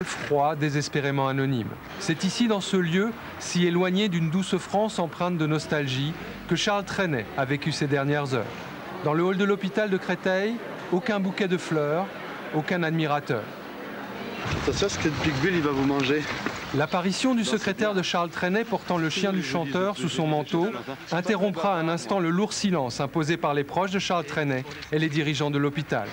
Froid, désespérément anonyme. C'est ici, dans ce lieu, si éloigné d'une douce France empreinte de nostalgie, que Charles Trenet a vécu ces dernières heures. Dans le hall de l'hôpital de Créteil, aucun bouquet de fleurs, aucun admirateur. Attention, est-ce que Picbull il va vous manger? L'apparition du secrétaire de Charles Trenet portant le chien du chanteur sous son manteau interrompra un instant le lourd silence imposé par les proches de Charles Trenet et les dirigeants de l'hôpital.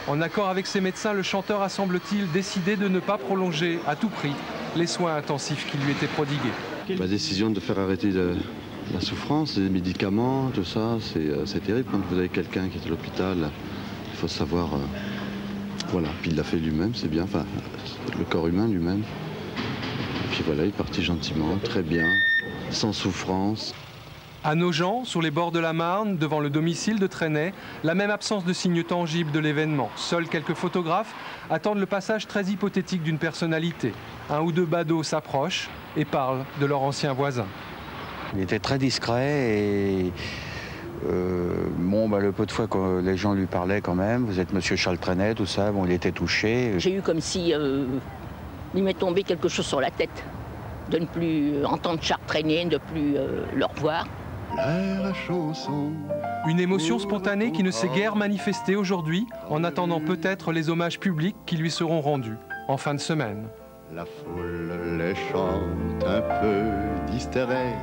En accord avec ses médecins, le chanteur a, semble-t-il, décidé de ne pas prolonger à tout prix les soins intensifs qui lui étaient prodigués. Ma décision de faire arrêter la souffrance, les médicaments, tout ça, c'est terrible. Quand vous avez quelqu'un qui est à l'hôpital, il faut savoir... voilà, puis il l'a fait lui-même, c'est bien, enfin, le corps humain lui-même. Et puis voilà, il est parti gentiment, très bien, sans souffrance. À Nogent, sur les bords de la Marne, devant le domicile de Trenet, la même absence de signes tangibles de l'événement. Seuls quelques photographes attendent le passage très hypothétique d'une personnalité. Un ou deux badauds s'approchent et parlent de leur ancien voisin. Il était très discret et le peu de fois que les gens lui parlaient quand même, vous êtes monsieur Charles Trenet, tout ça, bon, il était touché. J'ai eu comme si il m'est tombé quelque chose sur la tête, de ne plus entendre Charles Trenet, de ne plus le revoir. Une émotion spontanée qui ne s'est guère manifestée aujourd'hui, en attendant peut-être les hommages publics qui lui seront rendus en fin de semaine. La foule les chante un peu distraite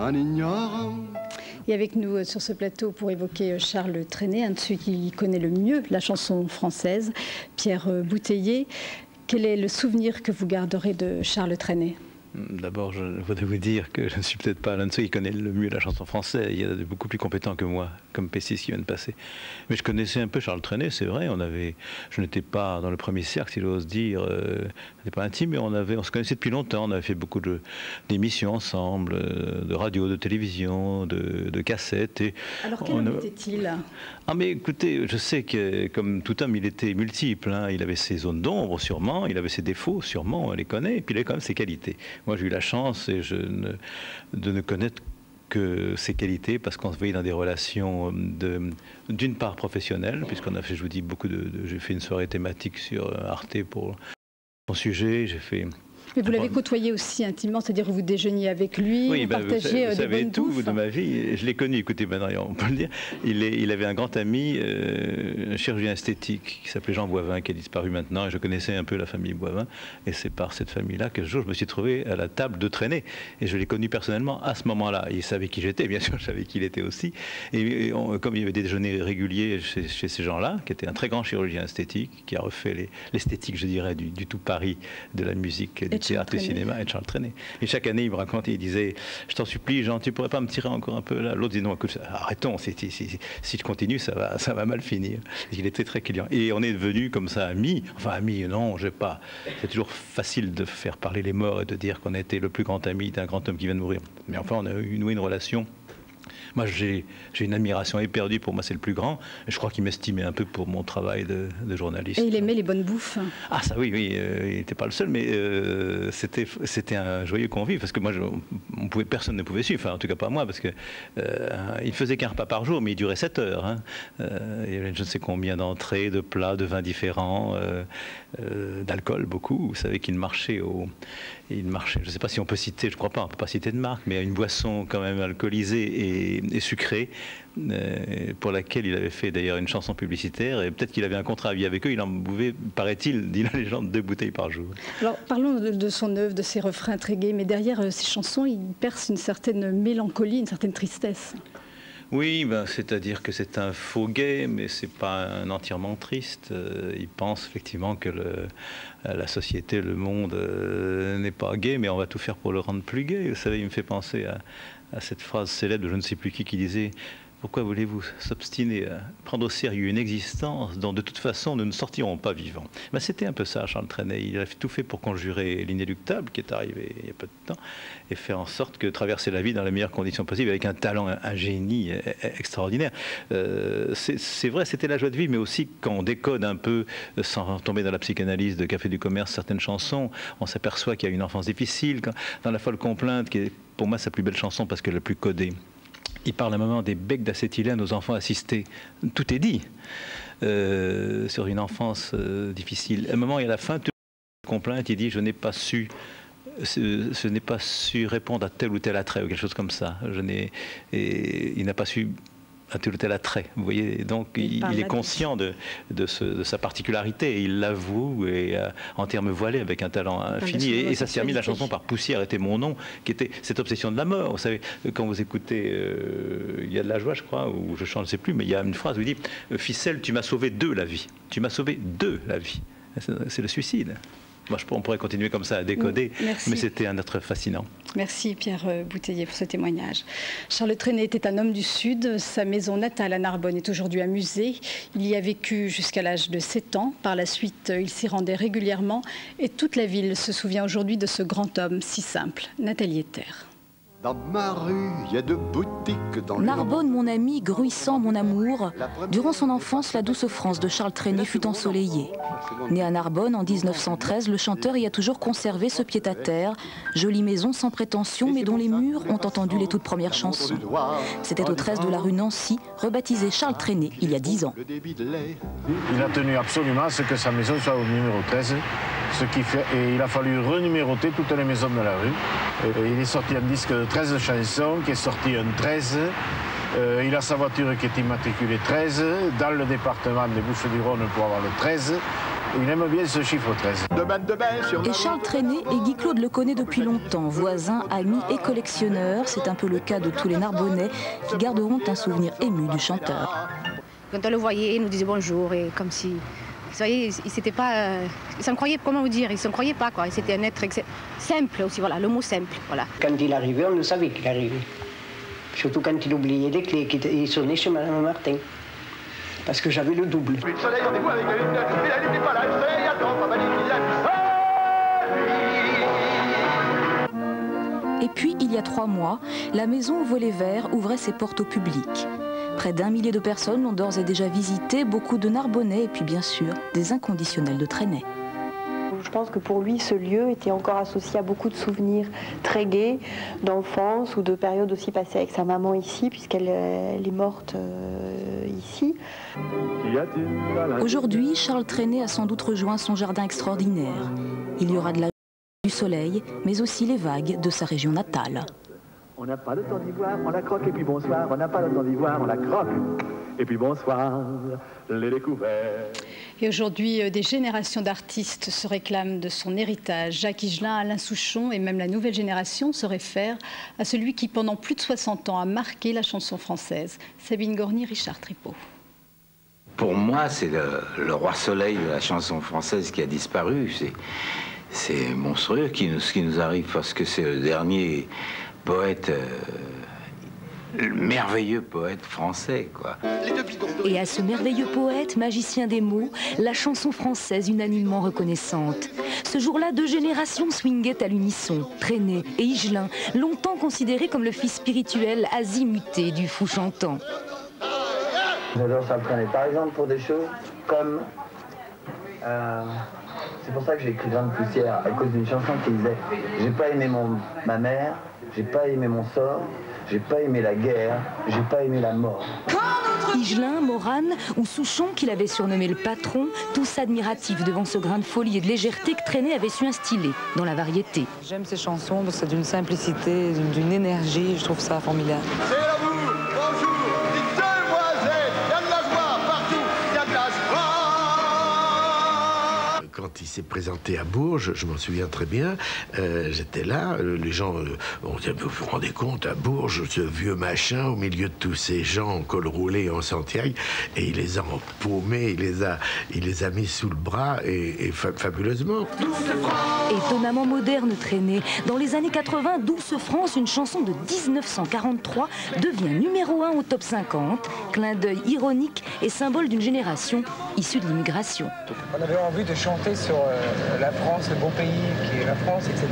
en ignorant. Et avec nous sur ce plateau pour évoquer Charles Trenet, un de ceux qui connaît le mieux la chanson française, Pierre Bouteiller. Quel est le souvenir que vous garderez de Charles Trenet ? D'abord, je voudrais vous dire que je ne suis peut-être pas l'un de ceux qui connaît le mieux la chanson française. Il y a de beaucoup plus compétents que moi, comme Pessis qui vient de passer. Mais je connaissais un peu Charles Trenet, c'est vrai. Je n'étais pas dans le premier cercle, si j'ose dire. Je n'étais pas intime, mais on se connaissait depuis longtemps. On avait fait beaucoup d'émissions ensemble, de radio, de télévision, de cassettes. Alors, quel homme était-il ? Ah, mais écoutez, je sais que, comme tout homme, il était multiple. Hein. Il avait ses zones d'ombre, sûrement. Il avait ses défauts, sûrement. On les connaît. Et puis, il avait quand même ses qualités. Moi, j'ai eu la chance de ne connaître que ses qualités parce qu'on se voyait dans des relations d'une part professionnelles, puisqu'on a fait, je vous dis, j'ai fait une soirée thématique sur Arte pour son sujet. J'ai fait... Mais vous l'avez côtoyé aussi intimement, c'est-à-dire que vous déjeuniez avec lui, oui, vous partagez vous savez tout bouffes. de ma vie. Je l'ai connu, écoutez, on peut le dire. Il avait un grand ami, un chirurgien esthétique qui s'appelait Jean Boivin, qui a disparu maintenant. Et je connaissais un peu la famille Boivin. Et c'est par cette famille-là que ce jour, je me suis trouvé à la table de Trenet. Et je l'ai connu personnellement à ce moment-là. Il savait qui j'étais, bien sûr, je savais qui il était aussi. Et comme il y avait des déjeuners réguliers chez ces gens-là, qui était un très grand chirurgien esthétique, qui a refait l'esthétique, je dirais, du tout Paris, de la musique, du théâtre et du cinéma, et de Charles Trenet. Et chaque année, il me racontait, il disait, je t'en supplie, Jean, tu pourrais pas me tirer encore un peu là? L'autre disait, non, écoute, arrêtons, si je continue, ça va mal finir. Il était très client. Et on est devenus comme ça amis. Enfin, amis, non, je sais pas. C'est toujours facile de faire parler les morts et de dire qu'on était le plus grand ami d'un grand homme qui vient de mourir. Mais enfin, on a noué une relation. Moi, j'ai une admiration éperdue. Pour moi, c'est le plus grand. Et je crois qu'il m'estimait un peu pour mon travail de journaliste. Et il aimait les bonnes bouffes. Ah, ça oui, il n'était pas le seul, mais c'était un joyeux convive. Parce que moi, personne ne pouvait suivre. Enfin, en tout cas, pas moi, parce que il faisait qu'un repas par jour, mais il durait 7 heures. Hein. Il y avait je ne sais combien d'entrées, de plats, de vins différents, d'alcool, beaucoup. Vous savez qu'il marchait je ne sais pas si on peut citer, je ne crois pas, on ne peut pas citer de marque, mais une boisson quand même alcoolisée et sucrée, pour laquelle il avait fait d'ailleurs une chanson publicitaire, et peut-être qu'il avait un contrat à vie avec eux, il en buvait, paraît-il, dit la légende, 2 bouteilles par jour. Alors parlons de son œuvre, de ses refrains très gais, mais derrière ces chansons, il perce une certaine mélancolie, une certaine tristesse. Oui, c'est-à-dire que c'est un faux gay, mais c'est pas un entièrement triste. Il pense effectivement que la société, le monde n'est pas gay, mais on va tout faire pour le rendre plus gay. Vous savez, il me fait penser à cette phrase célèbre de je ne sais plus qui disait « Pourquoi voulez-vous s'obstiner à prendre au sérieux une existence dont de toute façon nous ne sortirons pas vivants ?» C'était un peu ça, Charles Trenet. Il a tout fait pour conjurer l'inéluctable qui est arrivé il y a peu de temps et faire en sorte que traverser la vie dans les meilleures conditions possibles avec un talent, un génie extraordinaire. C'est vrai, c'était la joie de vivre, mais aussi quand on décode un peu, sans tomber dans la psychanalyse de Café du Commerce, certaines chansons, on s'aperçoit qu'il y a une enfance difficile. Dans La folle complainte, qui est pour moi sa plus belle chanson parce qu'elle est la plus codée, il parle à un moment des becs d'acétylène aux enfants assistés. Tout est dit sur une enfance difficile. À un moment, et à la fin, complainte, il dit je n'ai pas su. Je n'ai pas su répondre à tel ou tel attrait ou quelque chose comme ça. Il n'a pas su à tel ou tel attrait. Vous voyez, donc il est conscient de sa particularité. Et il l'avoue en termes voilés avec un talent infini. Et ça se termine la chanson par Poussière était mon nom, qui était cette obsession de la mort. Vous savez, quand vous écoutez Il y a de la joie, je crois, ou je chante, je ne sais plus, mais il y a une phrase où il dit Ficelle, tu m'as sauvé de la vie. Tu m'as sauvé de la vie. C'est le suicide. Moi, on pourrait continuer comme ça à décoder, mais c'était un être fascinant. Merci Pierre Bouteiller pour ce témoignage. Charles Trenet était un homme du Sud. Sa maison natale à Narbonne est aujourd'hui un musée. Il y a vécu jusqu'à l'âge de 7 ans. Par la suite, il s'y rendait régulièrement. Et toute la ville se souvient aujourd'hui de ce grand homme si simple, Nathalie Ether. Dans ma rue, il y a 2 boutiques dans Narbonne, mon ami, Gruissant, mon amour. Durant son enfance, la douce France de Charles Trenet fut ensoleillée. Né à Narbonne en 1913, le chanteur y a toujours conservé ce pied-à-terre. Jolie maison sans prétention, mais dont les murs ont entendu les toutes premières chansons. C'était au 13 de la rue Nancy, rebaptisé Charles Trenet il y a 10 ans. Il a tenu absolument à ce que sa maison soit au numéro 13. Et il a fallu renuméroter toutes les maisons de la rue. Et il est sorti un disque de 13 chansons, qui est sorti un 13. Il a sa voiture qui est immatriculée 13, dans le département des Bouches-du-Rhône pour avoir le 13. Il aime bien ce chiffre 13. Et Charles Trenet, et Guy Claude le connaît depuis longtemps, voisin, ami et collectionneur. C'est un peu le cas de tous les Narbonnais qui garderont un souvenir ému du chanteur. Quand on le voyait, il nous disait bonjour, et comme si... Vous voyez, il s'était pas... il s'en croyait, comment vous dire, il s'en croyait pas, quoi. C'était un être simple aussi, voilà, le mot simple, voilà. Quand il arrivait, on le savait qu'il arrivait. Surtout quand il oubliait les clés, il sonnait chez Madame Martin. Parce que j'avais le double. Le soleil, rendez-vous avec la lune, elle n'était pas là, le soleil attend, pas mal Et puis, il y a 3 mois, la maison au volet vert ouvrait ses portes au public. Près d'1 millier de personnes l'ont d'ores et déjà visité, beaucoup de Narbonnais et puis bien sûr des inconditionnels de Trenet. Je pense que pour lui, ce lieu était encore associé à beaucoup de souvenirs très gais d'enfance ou de périodes aussi passées avec sa maman ici, puisqu'elle est morte ici. Aujourd'hui, Charles Trenet a sans doute rejoint son jardin extraordinaire. Il y aura de la du soleil, mais aussi les vagues de sa région natale. On n'a pas le temps d'y voir, on la croque et puis bonsoir. On n'a pas le temps d'y voir, on la croque et puis bonsoir, les découvertes. Et aujourd'hui, des générations d'artistes se réclament de son héritage. Jacques Higelin, Alain Souchon et même la nouvelle génération se réfèrent à celui qui, pendant plus de 60 ans, a marqué la chanson française. Sabine Gorny, Richard Tripot. Pour moi, c'est le roi soleil de la chanson française qui a disparu. C'est monstrueux ce qui nous arrive parce que c'est le dernier poète, le merveilleux poète français, quoi. Et à ce merveilleux poète, magicien des mots, la chanson française unanimement reconnaissante. Ce jour-là, 2 générations swinguaient à l'unisson. Trenet et Higelin, longtemps considérés comme le fils spirituel azimuté du fou chantant. J'adore Charles Trenet, par exemple pour des choses comme... c'est pour ça que j'ai écrit Grain de poussière, à cause d'une chanson qui disait « J'ai pas aimé ma mère, j'ai pas aimé mon sort, j'ai pas aimé la guerre, j'ai pas aimé la mort. » Higelin, Morane ou Souchon, qu'il avait surnommé le patron, tous admiratifs devant ce grain de folie et de légèreté que Trenet avait su instiller dans la variété. J'aime ces chansons parce que c'est d'une simplicité, d'une énergie, je trouve ça formidable. C'est à vous, bonjour, dites demoiselles, il y a de la joie partout, il y a de la joie. Quand il s'est présenté à Bourges, je m'en souviens très bien, j'étais là, les gens ont dit, vous vous rendez compte, à Bourges, ce vieux machin, au milieu de tous ces gens en col roulé, en Santiago, et il les a empaumés, il les a mis sous le bras, et fabuleusement. Étonnamment moderne, Trenet. Dans les années 80, Douce France, une chanson de 1943, devient numéro 1 au top 50, clin d'œil ironique et symbole d'une génération issue de l'immigration. On avait envie de chanter sur la France, le beau pays qui est la France, etc.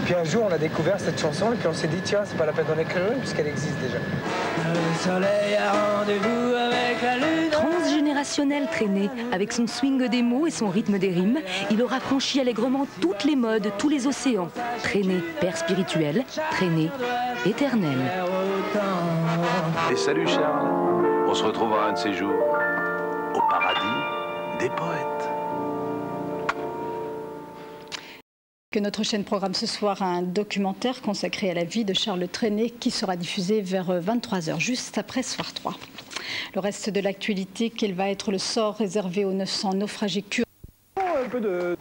Puis un jour, on a découvert cette chanson et puis on s'est dit, tiens, c'est pas la peine d'en écrire une puisqu'elle existe déjà. Le soleil a rendez-vous avec la lune. Transgénérationnel Trenet, avec son swing des mots et son rythme des rimes, il aura franchi allègrement toutes les modes, tous les océans. Trenet, père spirituel, Trenet, éternel. Et salut Charles, on se retrouvera un de ces jours au paradis des poètes. que notre chaîne programme ce soir un documentaire consacré à la vie de Charles Trenet qui sera diffusé vers 23h, juste après Soir 3. Le reste de l'actualité, quel va être le sort réservé aux 900 naufragés kurdes ? Un peu de...